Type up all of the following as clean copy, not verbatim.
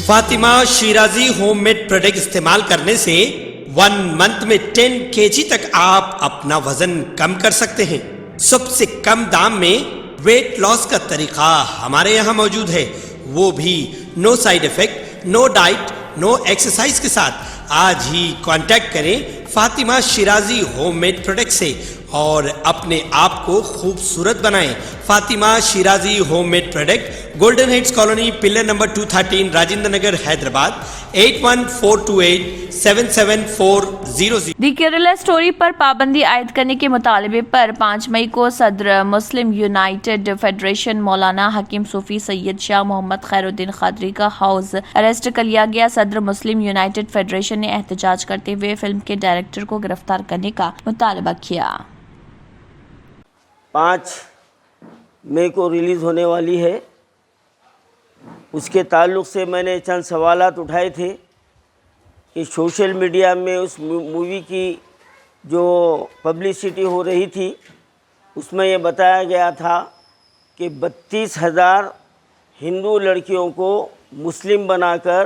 Fatima Shirazi home made product استعمال کرنے سے 1 منتھ میں 10 kg تک آپ اپنا وزن کم کر سکتے ہیں۔ سب سے کم دام میں ویٹ لاس کا طریقہ ہمارے یہاں موجود ہے، وہ بھی no side effect, no diet, no exercise کے ساتھ۔ آج ہی کانٹیکٹ کریں Fatima Shirazi home made product سے اور اپنے آپ کو خوبصورت بنائیں۔ Fatima Shirazi home made product, golden heights colony, pillar number 213، Rajendra Nagar, Hyderabad, 8142877400۔ The Kerala story پر پابندی عائد کرنے کے مطالبے پر 5 مئی کو صدر مسلم یونائیٹڈ فیڈریشن مولانا حکیم صوفی سید شاہ محمد خیر الدین قادری کا ہاؤس اریسٹ کر لیا گیا۔ صدر مسلم یونائیٹڈ فیڈریشن نے احتجاج کرتے ہوئے فلم کے ڈائریکٹر کو گرفتار کرنے کا مطالبہ کیا۔ 5 مئی کو ریلیز ہونے والی ہے، اس کے تعلق سے میں نے چند سوالات اٹھائے تھے کہ سوشل میڈیا میں اس مووی کی جو پبلسٹی ہو رہی تھی اس میں یہ بتایا گیا تھا کہ 32,000 ہندو لڑکیوں کو مسلم بنا کر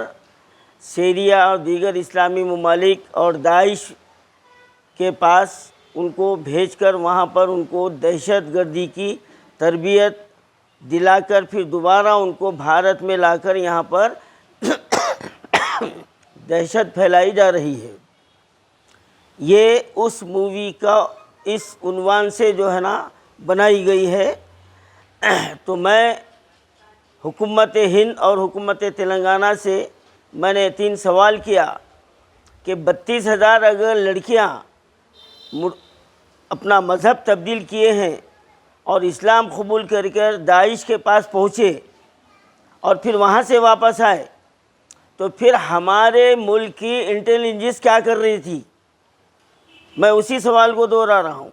سیریا اور دیگر اسلامی ممالک اور داعش کے پاس ان کو بھیج کر وہاں پر ان کو دہشت گردی کی تربیت دلا کر پھر دوبارہ ان کو بھارت میں لا کر یہاں پر دہشت پھیلائی جا رہی ہے۔ یہ اس مووی کا اس عنوان سے جو ہے نا بنائی گئی ہے۔ تو میں حکومت ہند اور حکومت تلنگانہ سے میں نے 3 سوال کیا کہ 32,000 اگر لڑکیاں اپنا مذہب تبدیل کیے ہیں اور اسلام قبول کر کر داعش کے پاس پہنچے اور پھر وہاں سے واپس آئے تو پھر ہمارے ملک کی انٹیلیجنس کیا کر رہی تھی؟ میں اسی سوال کو دوہرا رہا ہوں۔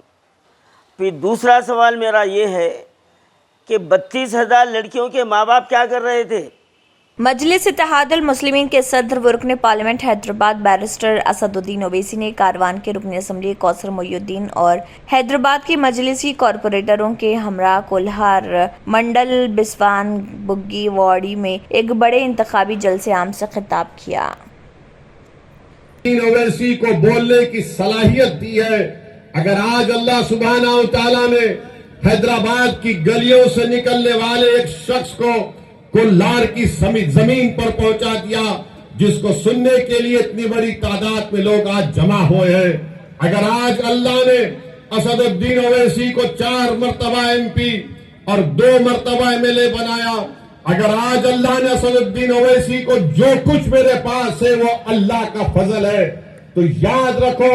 پھر دوسرا سوال میرا یہ ہے کہ 32,000 لڑکیوں کے ماں باپ کیا کر رہے تھے؟ مجلس اتحاد المسلمین کے صدر و رکن پارلیمنٹ حیدرآباد بیرسٹر اسد الدین اویسی نے کاروان کے رکن اسمبلی کوثر محی الدین اور حیدرآباد کے مجلسی کارپوریٹروں کے ہمراہ کولہار منڈل بسوان بگی واڑی میں ایک بڑے انتخابی جلسے عام سے خطاب کیا۔ اویسی کو بولنے کی صلاحیت دی ہے۔ اگر آج اللہ سبحانہ و تعالیٰ نے حیدرآباد کی گلیوں سے نکلنے والے ایک شخص کو کولہار کی زمین پر پہنچا دیا جس کو سننے کے لیے اتنی بڑی تعداد میں لوگ آج جمع ہوئے ہیں، اگر آج اللہ نے اسد الدین اویسی کو 4 مرتبہ MP اور 2 مرتبہ MLA بنایا، اگر آج اللہ نے اسد الدین اویسی کو جو کچھ میرے پاس ہے وہ اللہ کا فضل ہے، تو یاد رکھو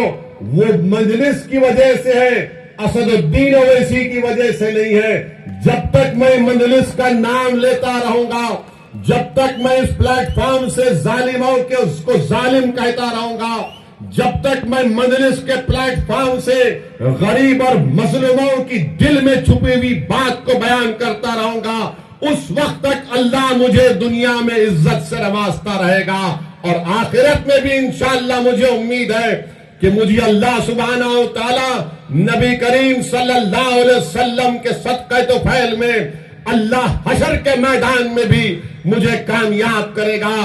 وہ مجلس کی وجہ سے ہے، اسد الدین اویسی کی وجہ سے نہیں ہے۔ جب تک میں مجلس کا نام لیتا رہوں گا، جب تک میں اس پلیٹ فارم سے ظالموں کے اس کو ظالم کہتا رہوں گا، جب تک میں مجلس کے پلیٹ فارم سے غریب اور مظلوموں کی دل میں چھپی ہوئی بات کو بیان کرتا رہوں گا، اس وقت تک اللہ مجھے دنیا میں عزت سے نوازتا رہے گا، اور آخرت میں بھی انشاءاللہ مجھے امید ہے کہ مجھے اللہ سبحانہ و تعالی نبی کریم صلی اللہ علیہ وسلم کے صدقہ توفیل میں اللہ حشر کے میدان میں بھی مجھے کامیاب کرے گا۔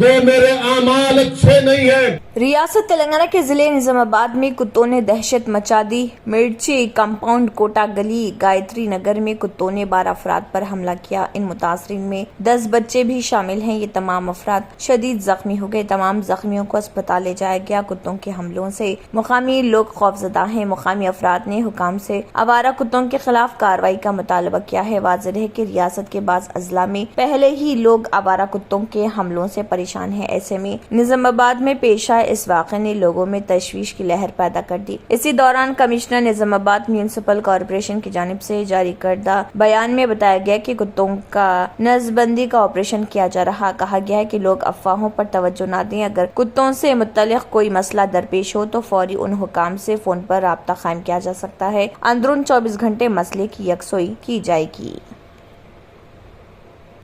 گو میرے اعمال اچھے نہیں ہیں۔ ریاست تلنگانہ کے ضلع نظام آباد میں کتوں نے دہشت مچا دی۔ مرچی کمپاؤنڈ کوٹا گلی گایتری نگر میں کتوں نے 12 افراد پر حملہ کیا۔ ان متاثرین میں 10 بچے بھی شامل ہیں۔ یہ تمام افراد شدید زخمی ہو گئے۔ تمام زخمیوں کو اسپتال لے جایا گیا۔ کتوں کے حملوں سے مقامی لوگ خوفزدہ ہیں۔ مقامی افراد نے حکام سے آوارہ کتوں کے خلاف کارروائی کا مطالبہ کیا ہے۔ واضح ہے کہ ریاست کے بعض اضلاع میں پہلے ہی لوگ آوارہ کتوں کے حملوں سے پریشان ہیں۔ ایسے میں نظام آباد میں پیش آئے اس واقعے نے لوگوں میں تشویش کی لہر پیدا کر دی۔ اسی دوران کمشنر نظام آباد میونسپل کارپوریشن کی جانب سے جاری کردہ بیان میں بتایا گیا کہ کتوں کا نظم بندی کا آپریشن کیا جا رہا۔ کہا گیا ہے کہ لوگ افواہوں پر توجہ نہ دیں۔ اگر کتوں سے متعلق کوئی مسئلہ درپیش ہو تو فوری ان حکام سے فون پر رابطہ قائم کیا جا سکتا ہے۔ اندرون 24 گھنٹے مسئلے کی یکسوئی کی جائے گی۔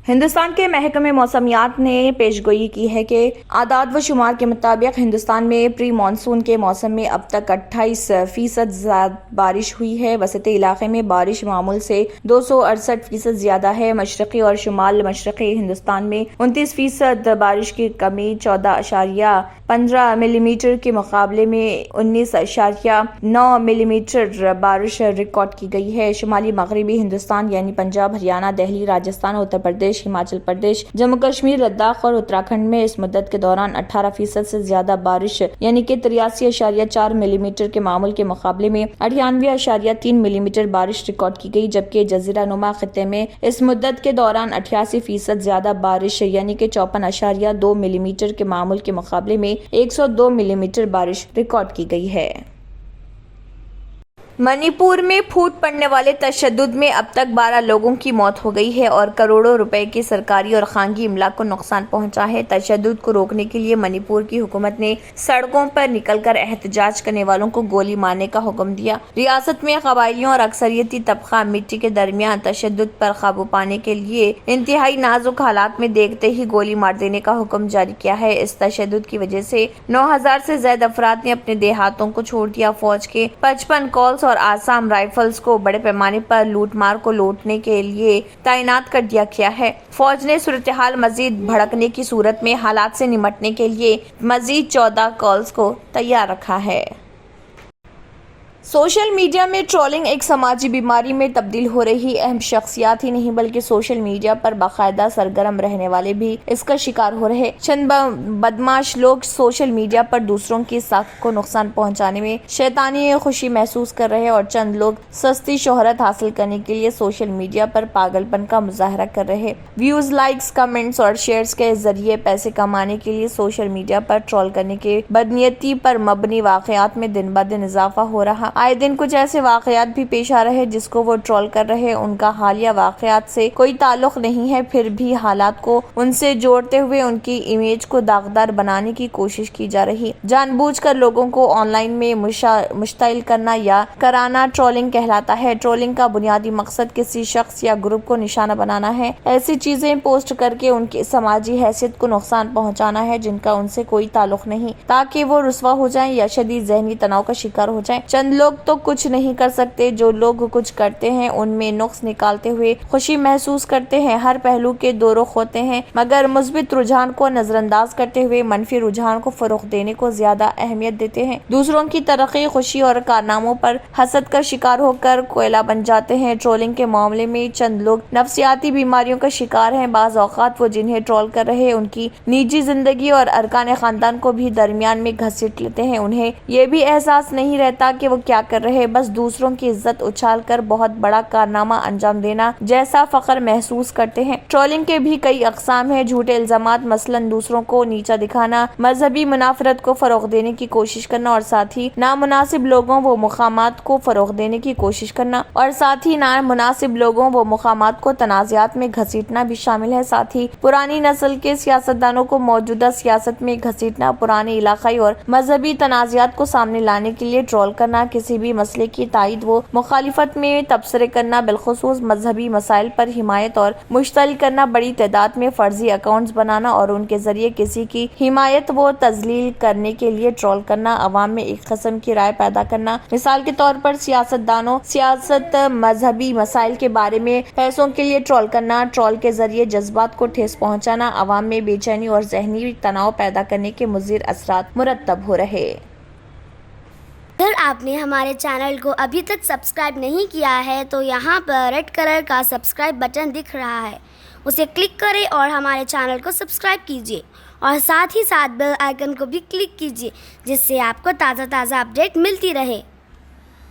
ہندوستان کے محکمہ موسمیات نے پیش گوئی کی ہے کہ اعداد و شمار کے مطابق ہندوستان میں پری مانسون کے موسم میں اب تک 28% زیادہ بارش ہوئی ہے۔ وسطی علاقے میں بارش معمول سے 268% زیادہ ہے۔ مشرقی اور شمال مشرقی ہندوستان میں 29% بارش کی کمی 14.15 ملی میٹر کے مقابلے میں 19.9 ملی میٹر بارش ریکارڈ کی گئی ہے۔ شمالی مغربی ہندوستان یعنی پنجاب، ہریانہ، دہلی، راجستھان، اتر پردیش، ہماچل پردیش، جموں کشمیر، لداخ اور اتراکھنڈ میں اس مدت کے دوران 18% سے زیادہ بارش یعنی کہ 83.4 ملی میٹر کے معمول کے مقابلے میں 98.3 ملی میٹر بارش ریکارڈ کی گئی، جبکہ جزیرہ نما خطے میں اس مدت کے دوران 88% زیادہ بارش یعنی کہ 54.2 ملی میٹر کے معمول کے مقابلے میں 102 ملی میٹر بارش ریکارڈ کی گئی ہے۔ منی پور میں پھوٹ پڑنے والے تشدد میں اب تک 12 لوگوں کی موت ہو گئی ہے اور کروڑوں روپے کی سرکاری اور خانگی املاک کو نقصان پہنچا ہے۔ تشدد کو روکنے کے لیے منی پور کی حکومت نے سڑکوں پر نکل کر احتجاج کرنے والوں کو گولی مارنے کا حکم دیا۔ ریاست میں قبائلیوں اور اکثریتی طبقہ میٹی کے درمیان تشدد پر قابو پانے کے لیے انتہائی نازک حالات میں دیکھتے ہی گولی مار دینے کا حکم جاری کیا ہے۔ اس تشدد کی وجہ سے 9000 سے زیادہ افراد نے اپنے دیہاتوں کو چھوڑ دیا۔ فوج کے 55 کالس اور آسام رائفلز کو بڑے پیمانے پر لوٹ مار کو لوٹنے کے لیے تعینات کر دیا گیا ہے۔ فوج نے صورتحال مزید بھڑکنے کی صورت میں حالات سے نمٹنے کے لیے مزید 14 کالس کو تیار رکھا ہے۔ سوشل میڈیا میں ٹرولنگ ایک سماجی بیماری میں تبدیل ہو رہی اہم شخصیات ہی نہیں بلکہ سوشل میڈیا پر باقاعدہ سرگرم رہنے والے بھی اس کا شکار ہو رہے۔ چند بدماش لوگ سوشل میڈیا پر دوسروں کی ساکھ کو نقصان پہنچانے میں شیطانی خوشی محسوس کر رہے اور چند لوگ سستی شہرت حاصل کرنے کے لیے سوشل میڈیا پر پاگل پن کا مظاہرہ کر رہے۔ ویوز، لائکس، کمنٹس اور شیئرز کے ذریعے پیسے کمانے کے لیے سوشل میڈیا پر ٹرول کرنے کے بدنیتی پر مبنی واقعات میں دن بدن اضافہ ہو رہا۔ آئے دن کچھ ایسے واقعات بھی پیش آ رہے جس کو وہ ٹرول کر رہے، ان کا حالیہ واقعات سے کوئی تعلق نہیں ہے، پھر بھی حالات کو ان سے جوڑتے ہوئے ان کی امیج کو داغدار بنانے کی کوشش کی جا رہی۔ جان بوجھ کر لوگوں کو آن لائن میں مشتعل کرنا یا کرانا ٹرولنگ کہلاتا ہے۔ ٹرولنگ کا بنیادی مقصد کسی شخص یا گروپ کو نشانہ بنانا ہے، ایسی چیزیں پوسٹ کر کے ان کی سماجی حیثیت کو نقصان پہنچانا ہے جن کا ان سے کوئی تعلق نہیں، تاکہ وہ رسوا ہو جائیں یا شدید ذہنی تناؤ کا شکار ہو جائیں۔ چند لوگ تو کچھ نہیں کر سکتے، جو لوگ کچھ کرتے ہیں ان میں نقص نکالتے ہوئے خوشی محسوس کرتے ہیں۔ ہر پہلو کے دو رخ ہوتے ہیں، مگر مثبت رجحان کو نظر انداز کرتے ہوئے منفی رجحان کو فروغ دینے کو زیادہ اہمیت دیتے ہیں۔ دوسروں کی ترقی، خوشی اور کارناموں پر حسد کا شکار ہو کر کوئلہ بن جاتے ہیں۔ ٹرولنگ کے معاملے میں چند لوگ نفسیاتی بیماریوں کا شکار ہیں۔ بعض اوقات وہ جنہیں ٹرول کر رہے ان کی نجی زندگی اور ارکان خاندان کو بھی درمیان میں گھسیٹ لیتے ہیں۔ انہیں یہ بھی احساس نہیں رہتا کہ وہ کیا کر رہے، بس دوسروں کی عزت اچھال کر بہت بڑا کارنامہ انجام دینا جیسا فخر محسوس کرتے ہیں۔ ٹرولنگ کے بھی کئی اقسام ہیں۔ جھوٹے الزامات، مثلاً دوسروں کو نیچا دکھانا، مذہبی منافرت کو فروغ دینے کی کوشش کرنا اور ساتھ ہی نامناسب لوگوں و مقامات کو فروغ دینے کی کوشش کرنا اور ساتھ ہی نامناسب لوگوں و مقامات کو تنازعات میں گھسیٹنا بھی شامل ہے۔ ساتھ ہی پرانی نسل کے سیاستدانوں کو موجودہ سیاست میں گھسیٹنا، پرانے علاقائی اور مذہبی تنازعات کو سامنے لانے کے لیے ٹرول کرنا، کسی بھی مسئلے کی تائید و مخالفت میں تبصرے کرنا، بالخصوص مذہبی مسائل پر حمایت اور مشتعل کرنا، بڑی تعداد میں فرضی اکاؤنٹس بنانا اور ان کے ذریعے کسی کی حمایت و تذلیل کرنے کے لیے ٹرول کرنا، عوام میں ایک قسم کی رائے پیدا کرنا۔ مثال کے طور پر سیاستدانوں، سیاست، مذہبی مسائل کے بارے میں پیسوں کے لیے ٹرول کرنا، ٹرول کے ذریعے جذبات کو ٹھیس پہنچانا، عوام میں بے چینی اور ذہنی تناؤ پیدا کرنے کے مضر اثرات مرتب ہو رہے۔ اگر آپ نے ہمارے چینل کو ابھی تک سبسکرائب نہیں کیا ہے تو یہاں پر ریڈ کلر کا سبسکرائب بٹن دکھ رہا ہے، اسے کلک کریں اور ہمارے چینل کو سبسکرائب کیجیے اور ساتھ ہی ساتھ بیل آئیکن کو بھی کلک کیجیے جس سے آپ کو تازہ اپڈیٹ ملتی رہے۔